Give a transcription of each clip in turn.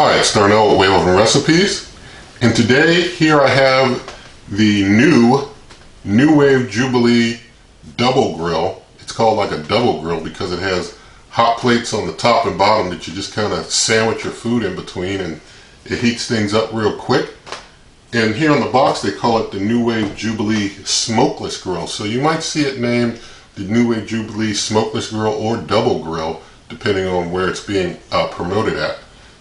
Hi, it's Darnell with Wave Oven Recipes, and today here I have the new NuWave Jubilee Double Grill. It's called like a double grill because it has hot plates on the top and bottom that you just kind of sandwich your food in between, and it heats things up real quick. And here on the box they call it the NuWave Jubilee Smokeless Grill. So you might see it named the NuWave Jubilee Smokeless Grill or Double Grill, depending on where it's being promoted at.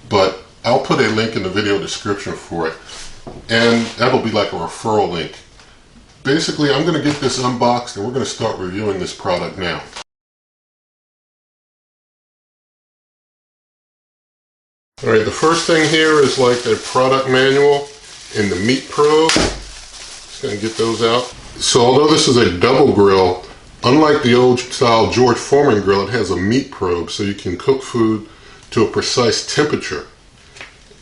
But I'll put a link in the video description for it, and that'll be like a referral link. Basically, I'm going to get this unboxed and we're going to start reviewing this product now. Alright, the first thing here is like the product manual and the meat probe. Just going to get those out. So although this is a double grill, unlike the old style George Foreman grill, it has a meat probe so you can cook food to a precise temperature.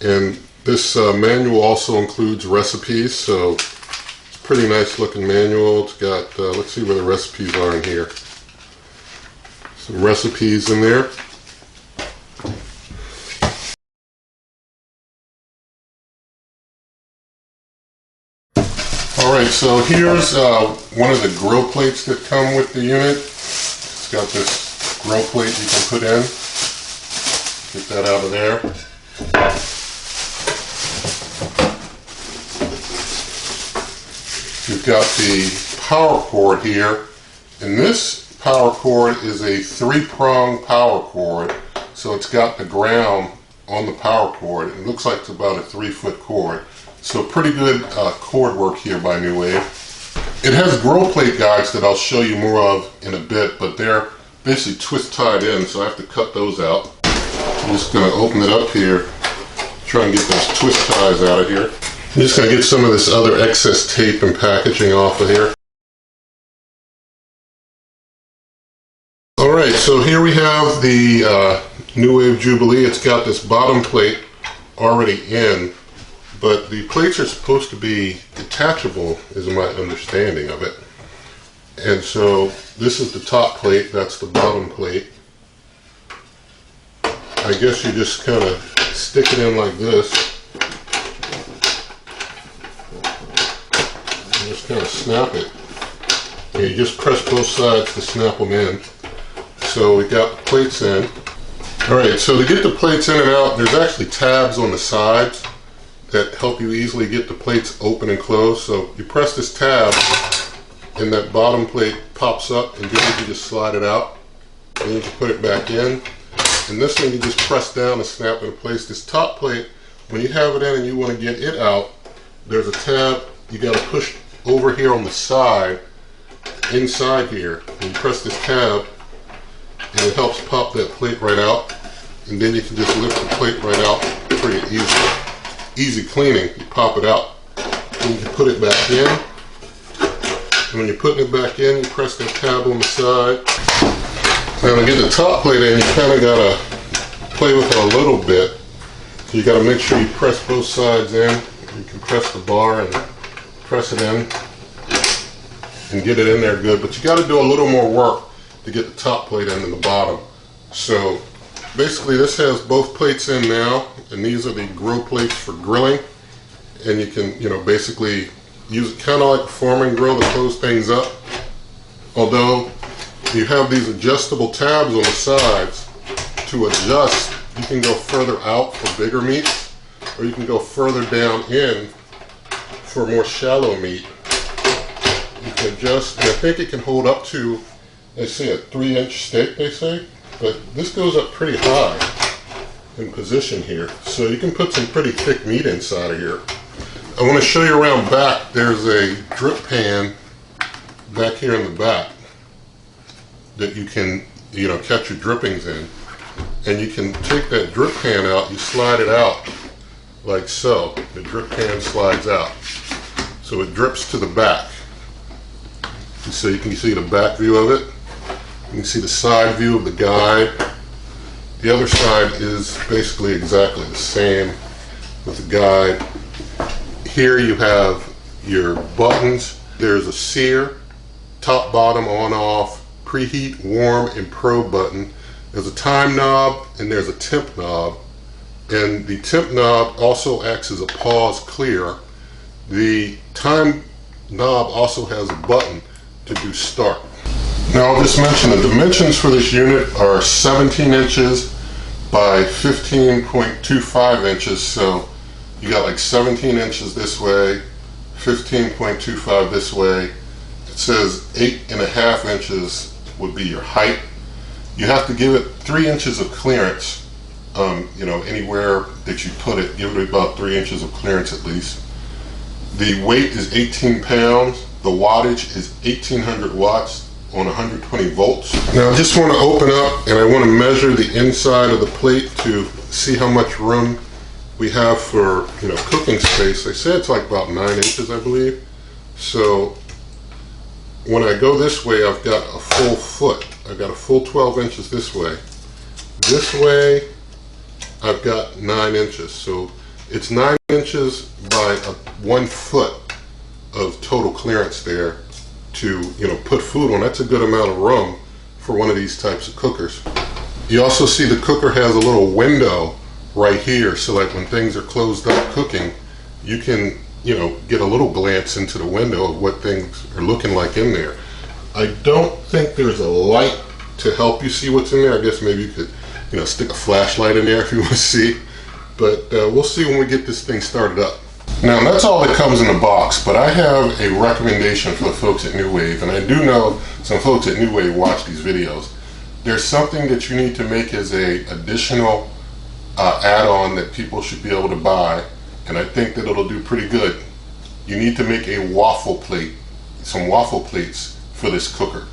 And this manual also includes recipes, so it's a pretty nice looking manual. It's got, let's see where the recipes are in here. Some recipes in there. Alright, so here's one of the grill plates that come with the unit. It's got this grill plate you can put in. Get that out of there. You've got the power cord here, and this power cord is a 3-prong power cord, so it's got the ground on the power cord. It looks like it's about a 3-foot cord, so pretty good cord work here by NuWave. It has grill plate guides that I'll show you more of in a bit, but they're basically twist tied in, so I have to cut those out. I'm just going to open it up here, try and get those twist ties out of here. I'm just going to get some of this other excess tape and packaging off of here. Alright, so here we have the NuWave Jubilee. It's got this bottom plate already in, but the plates are supposed to be detachable, is my understanding of it. And so this is the top plate, that's the bottom plate. I guess you just kind of stick it in like this. Just kind of snap it, and you just press both sides to snap them in. So we got the plates in. Alright, so to get the plates in and out, there's actually tabs on the sides that help you easily get the plates open and closed. So you press this tab and that bottom plate pops up, and then you can just slide it out, and you can put it back in. And this one you just press down and snap into place. This top plate, when you have it in and you want to get it out, there's a tab you got to push over here on the side, inside here, and you press this tab and it helps pop that plate right out, and then you can just lift the plate right out pretty easily. Easy cleaning. You pop it out and you can put it back in, and when you're putting it back in, you press that tab on the side. Now to get the top plate in, you kind of got to play with it a little bit, so you got to make sure you press both sides in. You can press the bar and press it in and get it in there good, but you got to do a little more work to get the top plate in than the bottom. So basically this has both plates in now, and these are the grill plates for grilling, and you can, you know, basically use it kind of like a Foreman grill to close things up. Although you have these adjustable tabs on the sides to adjust, you can go further out for bigger meats, or you can go further down in for more shallow meat. You can adjust, and I think it can hold up to, they say, a 3-inch steak, they say, but this goes up pretty high in position here, so you can put some pretty thick meat inside of here. I want to show you around back. There's a drip pan back here in the back that you can, you know, catch your drippings in, and you can take that drip pan out, you slide it out like so. The drip pan slides out, so it drips to the back. So you can see the back view of it. You can see the side view of the guide. The other side is basically exactly the same with the guide. Here you have your buttons. There's a sear, top, bottom, on, off, preheat, warm, and pro button. There's a time knob and there's a temp knob. and the temp knob also acts as a pause clear. The time knob also has a button to do start. Now I'll just mention the dimensions for this unit are 17 inches by 15.25 inches, so you got like 17 inches this way, 15.25 this way. It says 8.5 inches would be your height. You have to give it 3 inches of clearance. You know, anywhere that you put it, give it about 3 inches of clearance at least. The weight is 18 pounds. The wattage is 1800 watts on 120 volts. Now I just want to open up and I want to measure the inside of the plate to see how much room we have for, you know, cooking space. They say it's like about 9 inches, I believe. So when I go this way, I've got a full foot. I've got a full 12 inches this way. This way, I've got 9 inches. So it's 9 inches by 1 foot of total clearance there to, you know, put food on. That's a good amount of room for one of these types of cookers. You also see the cooker has a little window right here, so like when things are closed up cooking, you can, you know, get a little glance into the window of what things are looking like in there. I don't think there's a light to help you see what's in there. I guess maybe you could, you know, stick a flashlight in there if you want to see, but we'll see when we get this thing started up. Now that's all that comes in the box, but I have a recommendation for the folks at NuWave, and I do know some folks at NuWave watch these videos. There's something that you need to make as a additional add-on that people should be able to buy, and I think that it'll do pretty good. You need to make a waffle plate, some waffle plates for this cooker.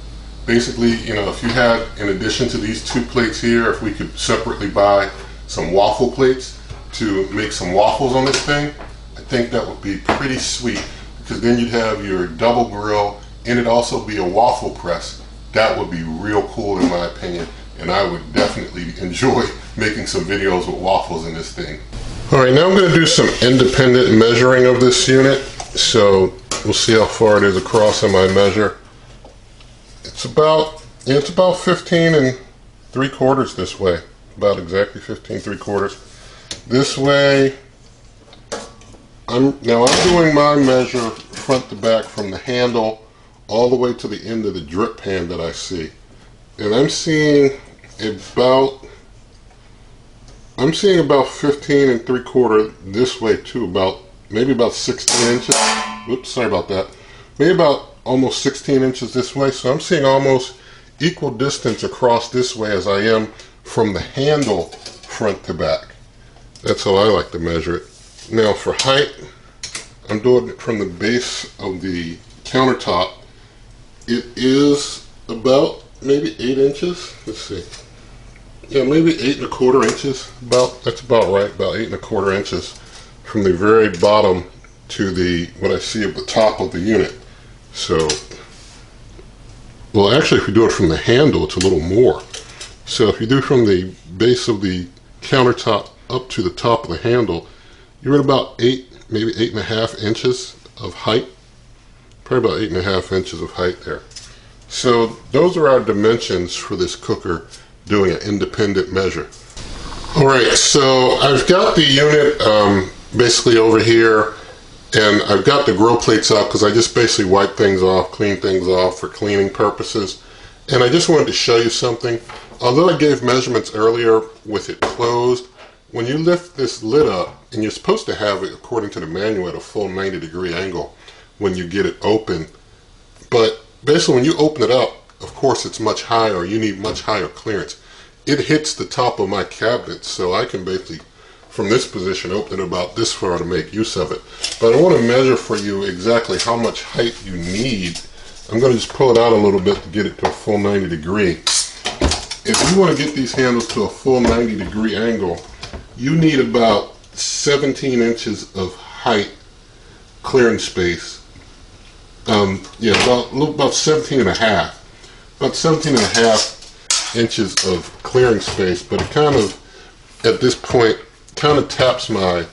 Basically, you know, if you had, in addition to these 2 plates here, if we could separately buy some waffle plates to make some waffles on this thing, I think that would be pretty sweet, because then you'd have your double grill and it'd also be a waffle press. That would be real cool in my opinion, and I would definitely enjoy making some videos with waffles in this thing. Alright, now I'm going to do some independent measuring of this unit, so we'll see how far it is across in my measure. It's about 15 3/4 this way, about exactly 15 3/4. This way, I'm doing my measure front to back from the handle all the way to the end of the drip pan that I see, and I'm seeing about 15 3/4 this way too, maybe about 16 inches. Oops, sorry about that. Maybe about almost 16 inches this way. So I'm seeing almost equal distance across this way as I am from the handle front to back. That's how I like to measure it. Now for height, I'm doing it from the base of the countertop. It is about maybe 8 inches. Let's see. Yeah, maybe 8 1/4 inches. That's about right. About 8 1/4 inches from the very bottom to the what I see at the top of the unit. So, well, actually, if you do it from the handle, it's a little more. So if you do from the base of the countertop up to the top of the handle, you're at about 8, maybe 8.5 inches of height. Probably about 8.5 inches of height there. So those are our dimensions for this cooker doing an independent measure. Alright, so I've got the unit basically over here, and I've got the grill plates out because I just basically wipe things off, clean things off for cleaning purposes. And I just wanted to show you something. Although I gave measurements earlier with it closed, when you lift this lid up, and you're supposed to have it according to the manual at a full 90-degree angle when you get it open, but basically when you open it up, of course it's much higher, you need much higher clearance. It hits the top of my cabinet, so I can basically from this position open it about this far to make use of it. But I want to measure for you exactly how much height you need. I'm going to just pull it out a little bit to get it to a full 90 degree. If you want to get these handles to a full 90 degree angle, you need about 17 inches of height clearance space. Yeah, about 17 and a half. About 17 and a half inches of clearing space, but it kind of, at this point, kind of taps my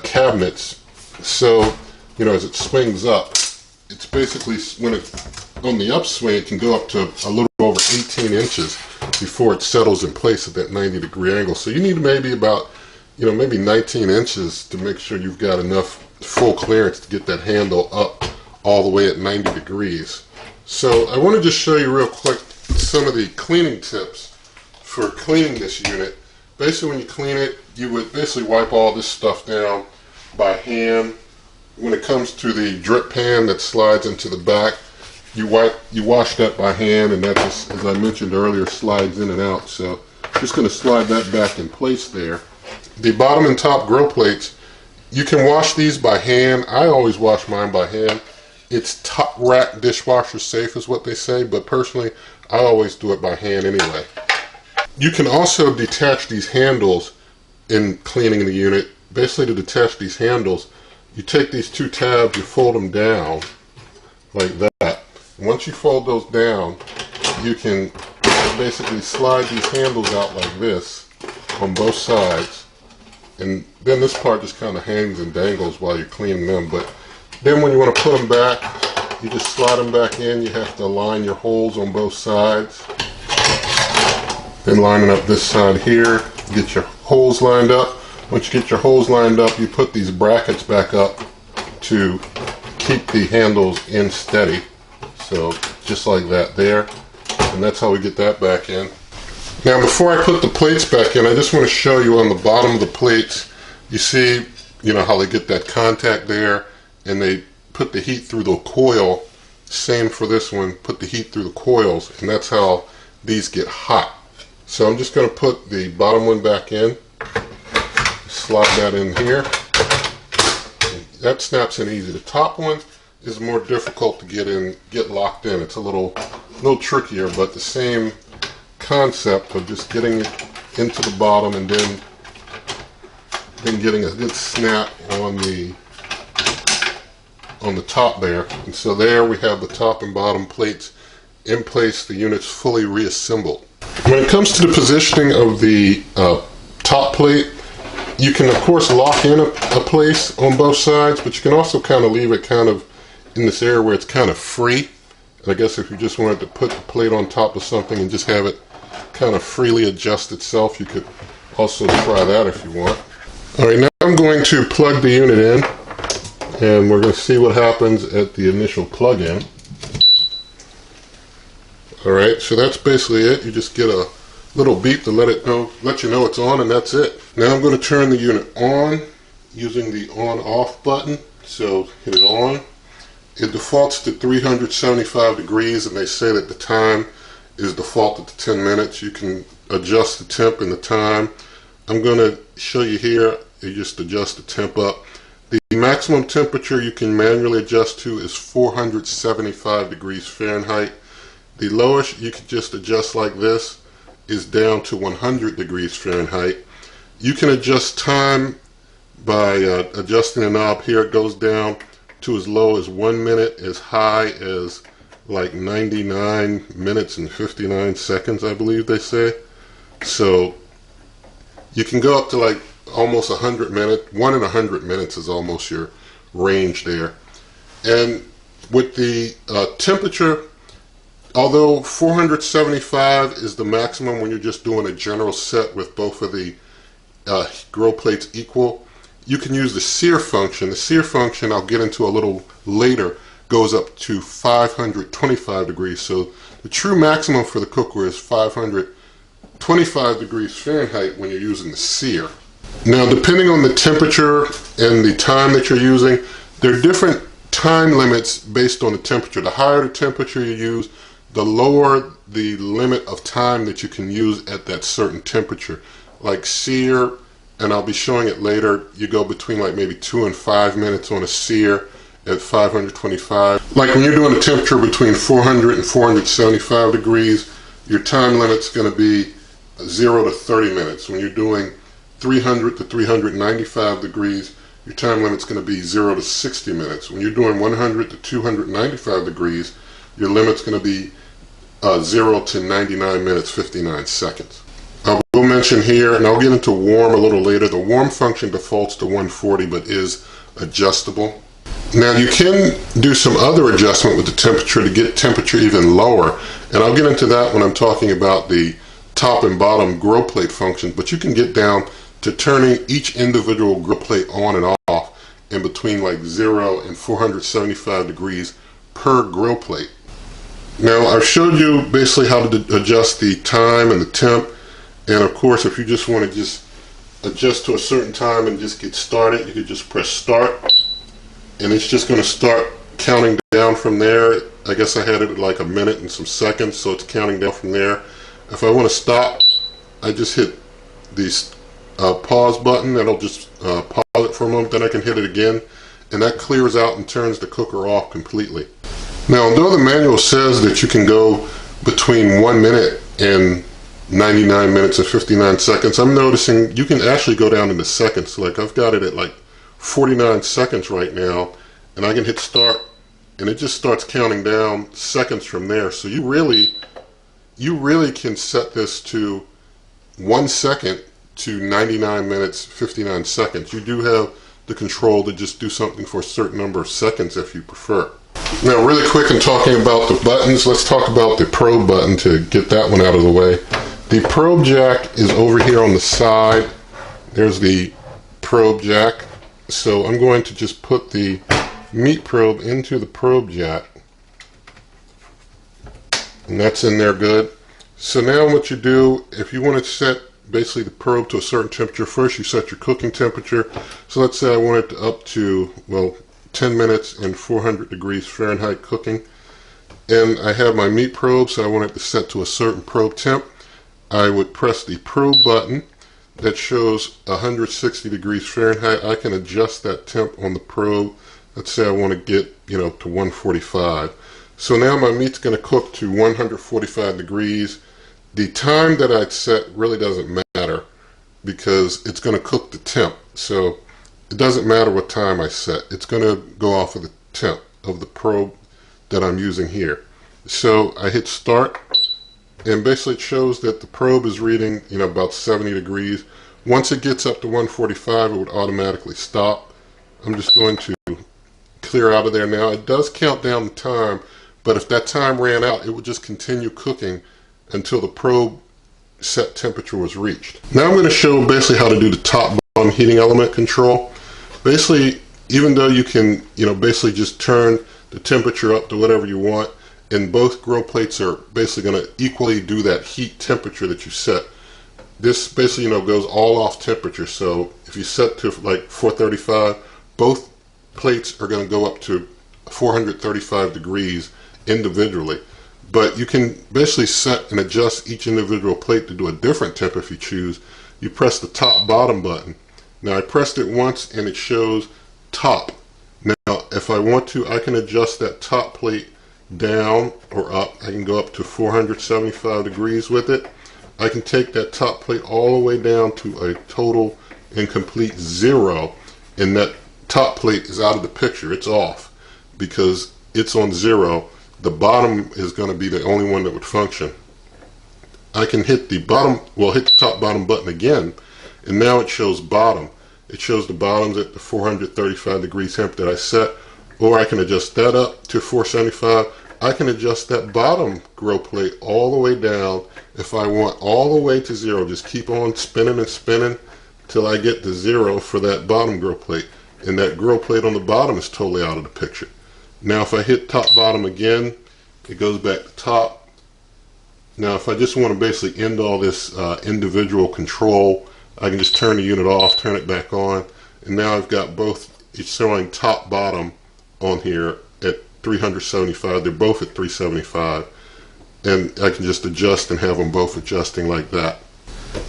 cabinets. So, you know, as it swings up, it's basically, when it's on the upswing, it can go up to a little over 18 inches before it settles in place at that 90 degree angle. So you need maybe about maybe 19 inches to make sure you've got enough full clearance to get that handle up all the way at 90 degrees. So I want to just show you real quick some of the cleaning tips for cleaning this unit. Basically, when you clean it, you would basically wipe all this stuff down by hand. When it comes to the drip pan that slides into the back, you wash that by hand, and that just, as I mentioned earlier, slides in and out. So just going to slide that back in place there. The bottom and top grill plates, you can wash these by hand. I always wash mine by hand. It's top rack dishwasher safe is what they say, but personally I always do it by hand anyway. You can also detach these handles in cleaning the unit. Basically, to detach these handles, you take these two tabs, you fold them down like that. Once you fold those down, you can basically slide these handles out like this on both sides, and then this part just kind of hangs and dangles while you're cleaning them. But then when you want to put them back, you just slide them back in. You have to align your holes on both sides. Then lining up this side here, get your holes lined up. Once you get your holes lined up, you put these brackets back up to keep the handles in steady. So just like that there, and that's how we get that back in. Now before I put the plates back in, I just want to show you on the bottom of the plates, you see, how they get that contact there, and they put the heat through the coil. Same for this one, put the heat through the coils, and that's how these get hot. So I'm just going to put the bottom one back in, slide that in here. That snaps in easy. The top one is more difficult to get locked in. It's a little trickier, but the same concept of just getting it into the bottom and then getting a good snap on the top there. And so there we have the top and bottom plates in place. The unit's fully reassembled. When it comes to the positioning of the top plate, you can of course lock in a place on both sides, but you can also kind of leave it kind of in this area where it's kind of free. And I guess if you just wanted to put the plate on top of something and just have it kind of freely adjust itself, you could also try that if you want. Alright, now I'm going to plug the unit in, and we're going to see what happens at the initial plug-in. Alright, so that's basically it. You just get a little beep to let you know it's on, and that's it. Now I'm going to turn the unit on using the on-off button. So hit it on. It defaults to 375 degrees, and they say that the time is defaulted to 10 minutes. You can adjust the temp and the time. I'm going to show you here. You just adjust the temp up. The maximum temperature you can manually adjust to is 475 degrees Fahrenheit. The lowest you can just adjust like this is down to 100 degrees Fahrenheit. You can adjust time by adjusting the knob here. It goes down to as low as 1 minute, as high as like 99 minutes and 59 seconds, I believe they say. So you can go up to like almost 100 minutes. 1 in 100 minutes is almost your range there. And with the temperature, although 475 is the maximum when you're just doing a general set with both of the grill plates equal, you can use the sear function. The sear function, I'll get into a little later, goes up to 525 degrees. So the true maximum for the cookware is 525 degrees Fahrenheit when you're using the sear. Now, depending on the temperature and the time that you're using, there are different time limits based on the temperature. The higher the temperature you use, the lower the limit of time that you can use at that certain temperature. Like sear, and I'll be showing it later, you go between like maybe 2 and 5 minutes on a sear at 525. Like when you're doing a temperature between 400 and 475 degrees, your time limit's going to be 0 to 30 minutes. When you're doing 300 to 395 degrees, your time limit's going to be 0 to 60 minutes. When you're doing 100 to 295 degrees, your limit's going to be 0 to 99 minutes 59 seconds. I will mention here, and I'll get into warm a little later, the warm function defaults to 140 but is adjustable. Now you can do some other adjustment with the temperature to get temperature even lower, and I'll get into that when I'm talking about the top and bottom grill plate functions, but you can get down to turning each individual grill plate on and off in between like 0 and 475 degrees per grill plate. Now I've showed you basically how to adjust the time and the temp, and of course if you just want to just adjust to a certain time and just get started, you could just press start and it's just going to start counting down from there. I guess I had it at like a minute and some seconds, so it's counting down from there. If I want to stop, I just hit the pause button. That'll just pause it for a moment, then I can hit it again, and that clears out and turns the cooker off completely. Now, although the manual says that you can go between 1 minute and 99 minutes and 59 seconds, I'm noticing you can actually go down into seconds. Like I've got it at like 49 seconds right now, and I can hit start and it just starts counting down seconds from there. So you really can set this to 1 second to 99 minutes 59 seconds. You do have the control to just do something for a certain number of seconds if you prefer. Now really quick, in talking about the buttons, let's talk about the probe button to get that one out of the way. The probe jack is over here on the side. There's the probe jack. So I'm going to just put the meat probe into the probe jack, and that's in there good. So now what you do, if you want to set basically the probe to a certain temperature, first you set your cooking temperature. So let's say I want it up to, well, 10 minutes and 400 degrees Fahrenheit cooking, and I have my meat probe, so I want it to set to a certain probe temp. I would press the probe button that shows 160 degrees Fahrenheit. I can adjust that temp on the probe. Let's say I want to get, to 145. So now my meat's going to cook to 145 degrees. The time that I'd set really doesn't matter because it's going to cook the temp. So it doesn't matter what time I set. It's going to go off of the temp of the probe that I'm using here. So I hit start, and basically it shows that the probe is reading, about 70 degrees. Once it gets up to 145, it would automatically stop. I'm just going to clear out of there now. It does count down the time, but if that time ran out, it would just continue cooking until the probe set temperature was reached. Now I'm going to show basically how to do the top bottom heating element control. Basically, even though you can, basically just turn the temperature up to whatever you want, and both grill plates are basically going to equally do that heat temperature that you set. This basically, goes all off temperature. So if you set to like 435, both plates are going to go up to 435 degrees individually. But you can basically set and adjust each individual plate to do a different temp if you choose. You press the top bottom button. Now I pressed it once and it shows top. Now if I want to, I can adjust that top plate down or up. I can go up to 475 degrees with it. I can take that top plate all the way down to a total and complete 0, and that top plate is out of the picture. It's off because it's on 0. The bottom is going to be the only one that would function. I can hit the top bottom button again, and now it shows bottom. It shows the bottoms at the 435 degree temp that I set, or I can adjust that up to 475. I can adjust that bottom grill plate all the way down if I want all the way to 0. Just keep on spinning and spinning till I get to 0 for that bottom grill plate, and that grill plate on the bottom is totally out of the picture. Now if I hit top bottom again, it goes back to top. Now if I just want to basically end all this individual control, I can just turn the unit off, turn it back on, and now I've got both. It's showing top bottom on here at 375. They're both at 375, and I can just adjust and have them both adjusting like that.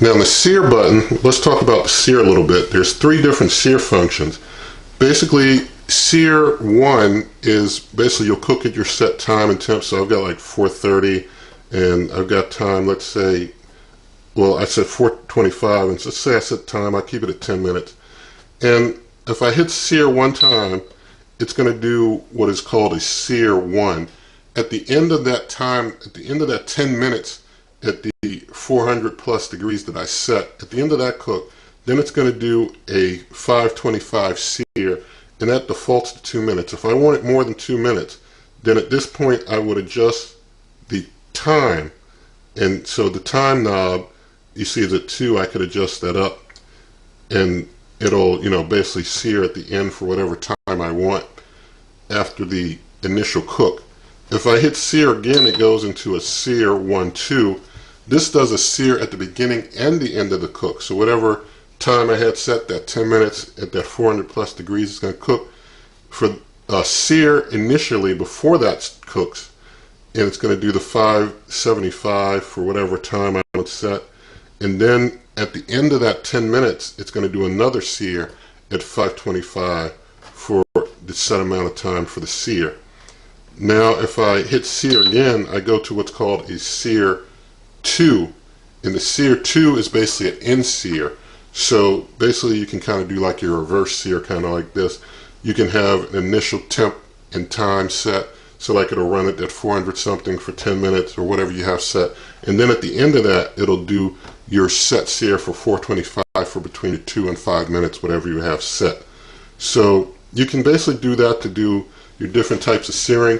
Now on the sear button, let's talk about the sear a little bit. There's 3 different sear functions. Basically, sear 1 is basically you'll cook at your set time and temp. So I've got like 430, and I've got time, let's say, well, I said 425, and let's say I set time, I keep it at 10 minutes. And if I hit sear 1 time, it's going to do what is called a sear 1. At the end of that time, at the end of that 10 minutes, at the 400 plus degrees that I set, at the end of that cook, then it's going to do a 525 sear, and that defaults to 2 minutes. If I want it more than 2 minutes, then at this point I would adjust the time. And so the time knob, you see is at 2, I could adjust that up. and it'll, you know, basically sear at the end for whatever time I want after the initial cook. If I hit sear again, it goes into a sear 1-2. This does a sear at the beginning and the end of the cook. So whatever time I had set, that 10 minutes at that 400 plus degrees, is going to cook for a sear initially before that cooks, and it's going to do the 575 for whatever time I would set, and then at the end of that 10 minutes, it's going to do another sear at 525 for the set amount of time for the sear. Now, if I hit sear again, I go to what's called a sear 2, and the sear 2 is basically an end sear. So basically, you can kind of do like your reverse sear, kind of like this. You can have an initial temp and time set, so like it'll run it at 400 something for 10 minutes or whatever you have set, and then at the end of that, it'll do your set sear for 425 for between 2 and 5 minutes, whatever you have set. So you can basically do that to do your different types of searing.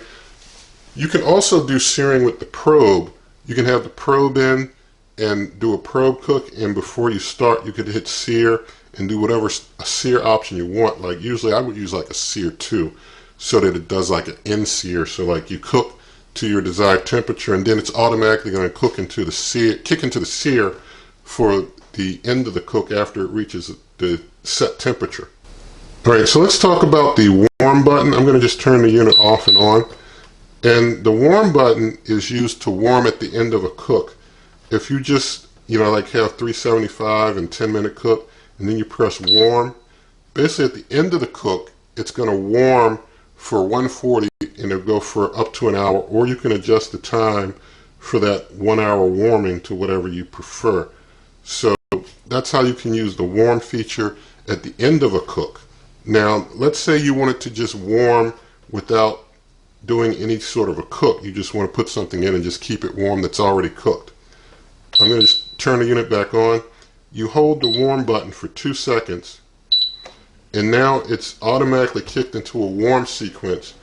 You can also do searing with the probe. You can have the probe in and do a probe cook, and before you start, you could hit sear and do whatever a sear option you want. Like usually I would use like a sear 2 so that it does like an end sear. So like you cook to your desired temperature, and then it's automatically going to cook into the sear, kick into the sear for the end of the cook after it reaches the set temperature. Alright, so let's talk about the warm button. I'm going to just turn the unit off and on. And the warm button is used to warm at the end of a cook. If you just, you know, like have 375 and 10-minute cook, and then you press warm, basically at the end of the cook, it's going to warm for 140, and it'll go for up to an hour, or you can adjust the time for that 1 hour warming to whatever you prefer. So that's how you can use the warm feature at the end of a cook. Now, let's say you want it to just warm without doing any sort of a cook. You just want to put something in and just keep it warm that's already cooked. I'm going to just turn the unit back on. You hold the warm button for 2 seconds, and now it's automatically kicked into a warm sequence.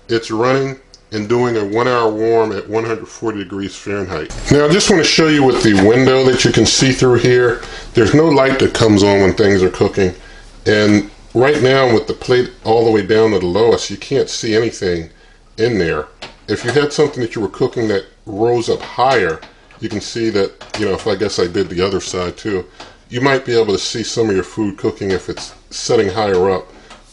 It's running and doing a 1 hour warm at 140 degrees Fahrenheit. Now I just want to show you with the window that you can see through here. There's no light that comes on when things are cooking, and right now with the plate all the way down to the lowest, you can't see anything in there. If you had something that you were cooking that rose up higher, you can see that, you know, if I guess I did the other side too, you might be able to see some of your food cooking if it's setting higher up.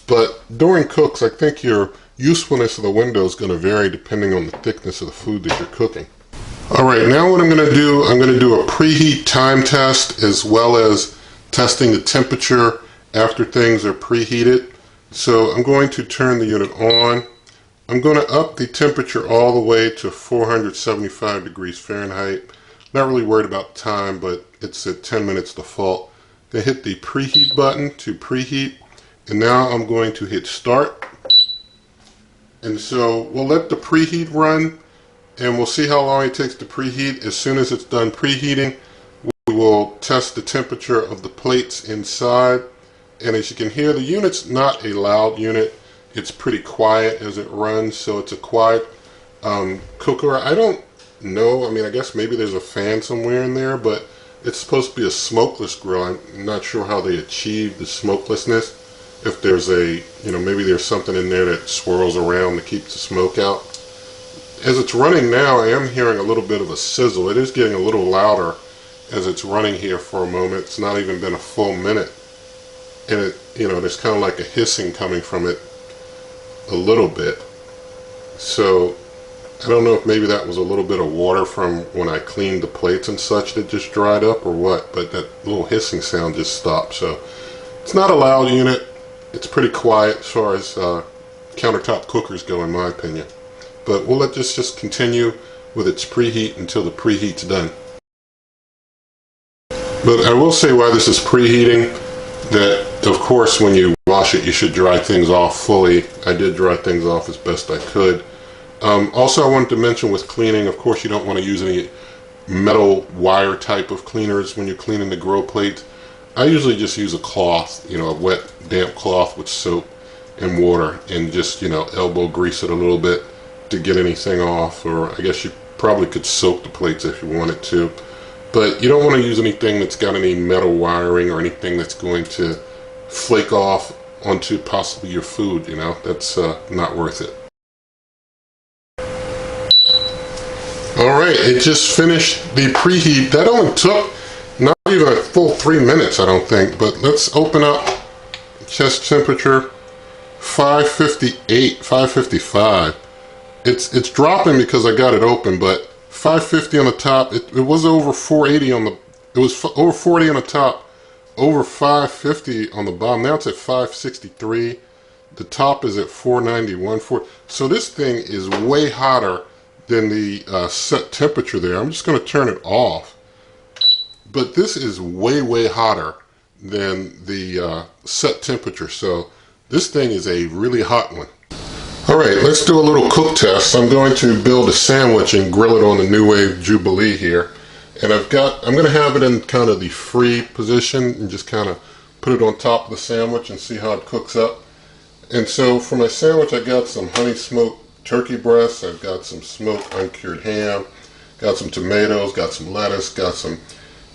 But during cooks, I think your usefulness of the window is going to vary depending on the thickness of the food that you're cooking. Alright, now what I'm going to do a preheat time test as well as testing the temperature after things are preheated. So I'm going to turn the unit on. I'm going to up the temperature all the way to 475 degrees Fahrenheit. Not really worried about time, but it's at 10 minutes default. Then hit the preheat button to preheat, and now I'm going to hit start. And so we'll let the preheat run, and we'll see how long it takes to preheat. As soon as it's done preheating, we will test the temperature of the plates inside. And as you can hear, the unit's not a loud unit. It's pretty quiet as it runs, so it's a quiet cooker. I don't know, I mean, I guess maybe there's a fan somewhere in there, but it's supposed to be a smokeless grill. I'm not sure how they achieve the smokelessness. If there's a, you know, maybe there's something in there that swirls around to keep the smoke out. As it's running now, I am hearing a little bit of a sizzle. It is getting a little louder as it's running here for a moment. It's not even been a full minute. And it, you know, there's kind of like a hissing coming from it a little bit. So I don't know if maybe that was a little bit of water from when I cleaned the plates and such that just dried up or what, but that little hissing sound just stopped. So it's not a loud unit. It's pretty quiet as far as countertop cookers go, in my opinion. But we'll let this just continue with its preheat until the preheat's done. But I will say why this is preheating, that of course when you wash it you should dry things off fully. I did dry things off as best I could. Also, I wanted to mention with cleaning, of course you don't want to use any metal wire type of cleaners when you're cleaning the grill plate. I usually just use a cloth, you know, a wet damp cloth with soap and water, and just, you know, elbow grease it a little bit to get anything off. Or I guess you probably could soak the plates if you wanted to. but you don't want to use anything that's got any metal wiring or anything that's going to flake off onto possibly your food, you know. That's not worth it. Alright, it just finished the preheat. That only took not even a full 3 minutes, I don't think, but let's open up chest temperature. 558, 555. It's dropping because I got it open, but 550 on the top. It was over 480 on the. It was over 40 on the top, over 550 on the bottom. Now it's at 563. The top is at 491. So this thing is way hotter than the set temperature there. I'm just going to turn it off. But this is way hotter than the set temperature. So this thing is a really hot one. Alright, let's do a little cook test. I'm going to build a sandwich and grill it on the NuWave Jubilee here. And I'm going to have it in kind of the free position and just kind of put it on top of the sandwich and see how it cooks up. And so for my sandwich, I got some honey smoked turkey breasts, I've got some smoked uncured ham, got some tomatoes, got some lettuce, got some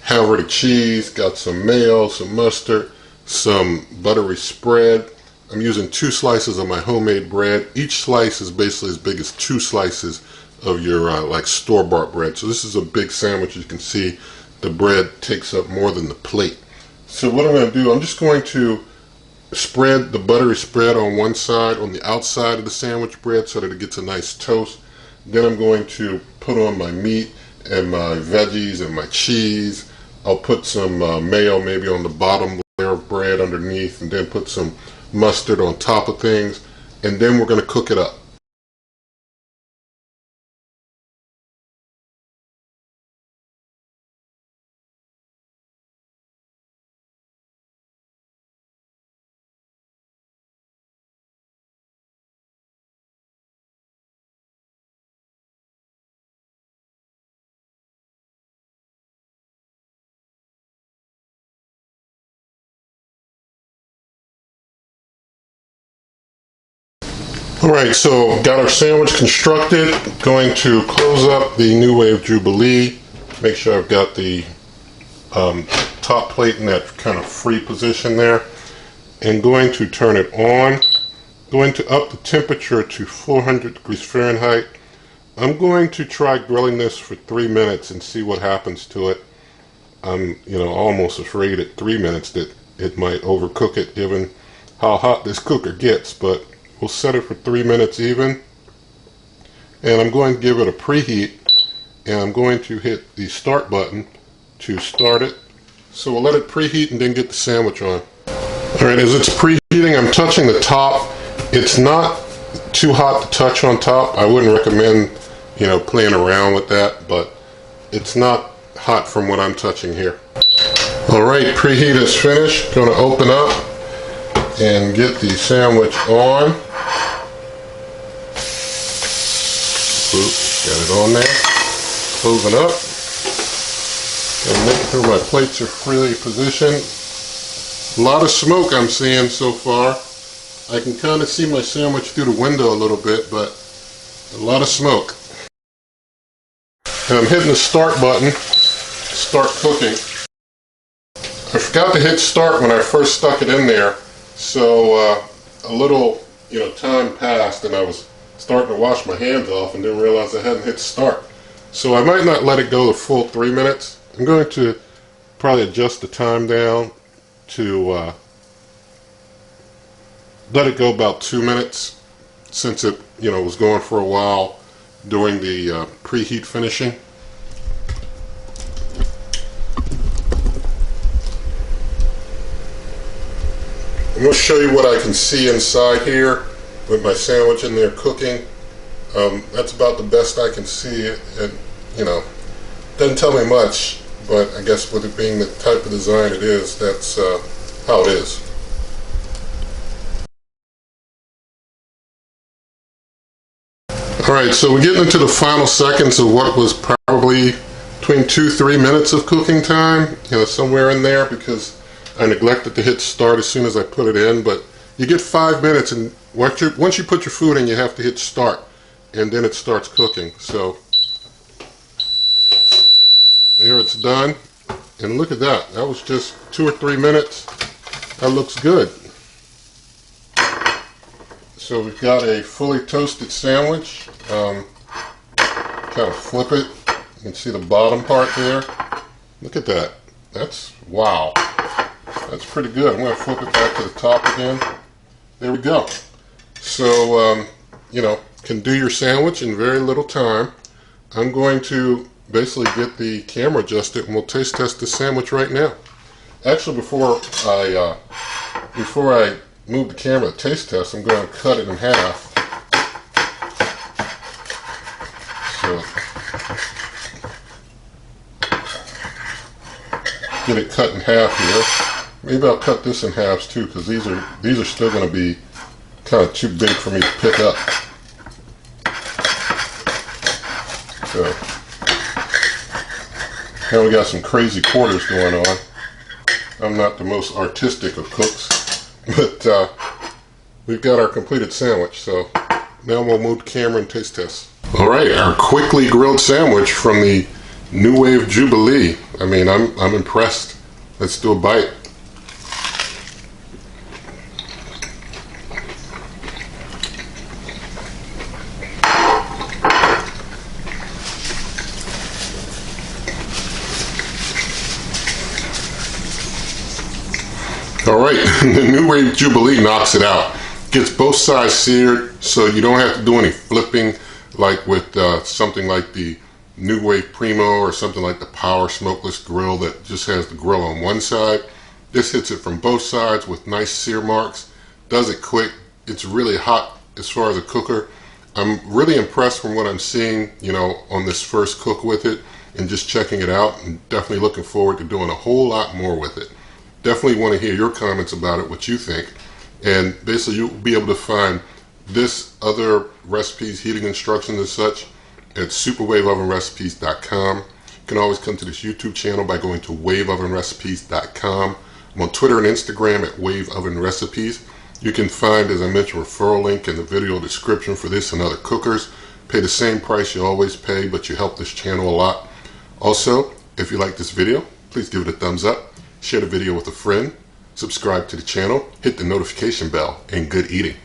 Havarti cheese, got some mayo, some mustard, some buttery spread. I'm using 2 slices of my homemade bread. Each slice is basically as big as 2 slices of your like store-bought bread. So this is a big sandwich. You can see the bread takes up more than the plate. So what I'm going to do, I'm just going to spread the buttery spread on one side, on the outside of the sandwich bread, so that it gets a nice toast. Then I'm going to put on my meat and my veggies and my cheese. I'll put some mayo maybe on the bottom layer of bread underneath, and then put some mustard on top of things, and then we're going to cook it up. Alright, so got our sandwich constructed. Going to close up the NuWave Jubilee. Make sure I've got the top plate in that kind of free position there. And going to turn it on. Going to up the temperature to 400 degrees Fahrenheit. I'm going to try grilling this for 3 minutes and see what happens to it. I'm, almost afraid at 3 minutes that it might overcook it given how hot this cooker gets, but we'll set it for 3 minutes even, and I'm going to give it a preheat, and I'm going to hit the start button to start it. So we'll let it preheat and then get the sandwich on. Alright, as it's preheating, I'm touching the top. It's not too hot to touch on top. I wouldn't recommend, playing around with that, but it's not hot from what I'm touching here. Alright, preheat is finished. Going to open up and get the sandwich on. Got it on there. Closing up. And making sure my plates are freely positioned. A lot of smoke I'm seeing so far. I can kind of see my sandwich through the window a little bit, but a lot of smoke. And I'm hitting the start button. Start cooking. I forgot to hit start when I first stuck it in there. So a little, time passed, and I was starting to wash my hands off and didn't realize I hadn't hit start. So I might not let it go the full 3 minutes. I'm going to probably adjust the time down to let it go about 2 minutes, since it was going for a while during the preheat finishing. I'm going to show you what I can see inside here with my sandwich in there cooking. That's about the best I can see. It doesn't tell me much, but I guess with it being the type of design it is, that's how it is. Alright, so we're getting into the final seconds of what was probably between 2-3 minutes of cooking time, somewhere in there, because I neglected to hit start as soon as I put it in. But you get 5 minutes, and once you put your food in, you have to hit start, and then it starts cooking. So Here it's done. And look at that. That was just 2 or 3 minutes. That looks good. So we've got a fully toasted sandwich. Kind of flip it. You can see the bottom part there. Look at that. That's, wow. That's pretty good. I'm going to flip it back to the top again. There we go. So, you know, can do your sandwich in very little time. I'm going to basically get the camera adjusted and we'll taste test the sandwich right now. Actually, before I move the camera to taste test, I'm going to cut it in half. So, get it cut in half here. Maybe I'll cut this in halves too, because these are still going to be kind of too big for me to pick up. So now we got some crazy quarters going on. I'm not the most artistic of cooks, but we've got our completed sandwich. So now we'll move the camera and taste test. All right, our quickly grilled sandwich from the NuWave Jubilee. I mean, I'm impressed. Let's do a bite. Alright, the NuWave Jubilee knocks it out. Gets both sides seared, so you don't have to do any flipping like with something like the NuWave Primo or something like the Power Smokeless Grill that just has the grill on one side. This hits it from both sides with nice sear marks. Does it quick. It's really hot as far as a cooker. I'm really impressed from what I'm seeing, you know, on this first cook with it and just checking it out, and definitely looking forward to doing a whole lot more with it. Definitely want to hear your comments about it, what you think. And basically you'll be able to find this, other recipes, heating instructions and such at superwaveovenrecipes.com. You can always come to this YouTube channel by going to waveovenrecipes.com. I'm on Twitter and Instagram at waveovenrecipes. You can find, as I mentioned, a referral link in the video description for this and other cookers. Pay the same price you always pay, but you help this channel a lot. Also, if you like this video, please give it a thumbs up. Share the video with a friend, subscribe to the channel, hit the notification bell, and good eating.